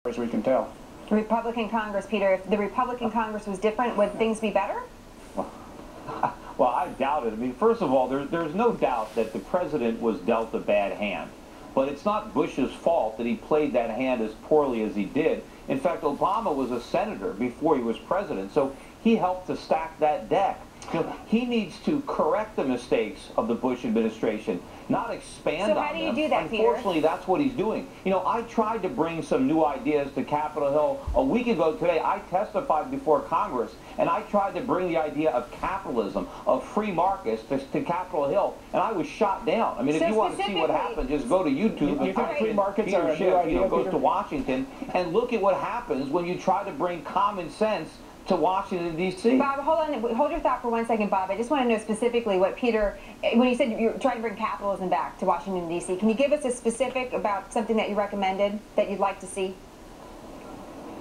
as we can tell. Republican Congress, Peter, if the Republican Congress was different, would things be better? Well, I doubt it. I mean, first of all, there's no doubt that the president was dealt a bad hand. But it's not Bush's fault that he played that hand as poorly as he did. In fact, Obama was a senator before he was president, so he helped to stack that deck. You know, he needs to correct the mistakes of the Bush administration, not expand on them. So how do you do that, Peter? Unfortunately, that's what he's doing. You know, I tried to bring some new ideas to Capitol Hill. A week ago today, I testified before Congress, and I tried to bring the idea of capitalism, of free markets to Capitol Hill, and I was shot down. I mean, if you want to see what happened, just go to YouTube. You think free markets are a Schiff, new idea, goes Peter? to Washington, and look at what happens when you try to bring common sense to Washington, D.C. Bob, hold your thought for 1 second, Bob. I just want to know specifically what Peter, when you said you're trying to bring capitalism back to Washington, D.C., can you give us a specific about something that you recommended that you'd like to see?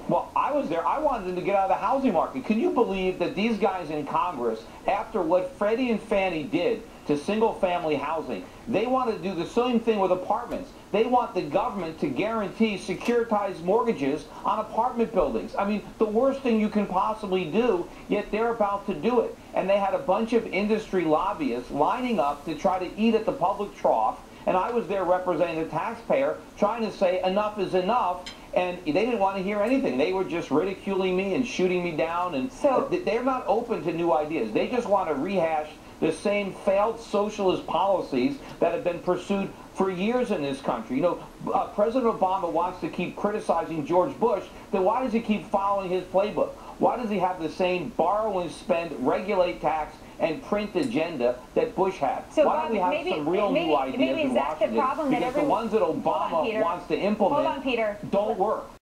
Well, I was there. I wanted them to get out of the housing market. Can you believe that these guys in Congress, after what Freddie and Fannie did to single-family housing, they want to do the same thing with apartments. They want the government to guarantee securitized mortgages on apartment buildings. I mean, the worst thing you can possibly do, yet they're about to do it. And they had a bunch of industry lobbyists lining up to try to eat at the public trough, and I was there representing the taxpayer, trying to say enough is enough, and they didn't want to hear anything. They were just ridiculing me and shooting me down, and so they're not open to new ideas. They just want to rehash the same failed socialist policies that have been pursued for years in this country. You know, President Obama wants to keep criticizing George Bush, then why does he keep following his playbook? Why does he have the same borrow and spend, regulate, tax, and print agenda that Bush had? So why don't we have some real new ideas in Washington? The problem because the ones that Obama wants to implement don't work.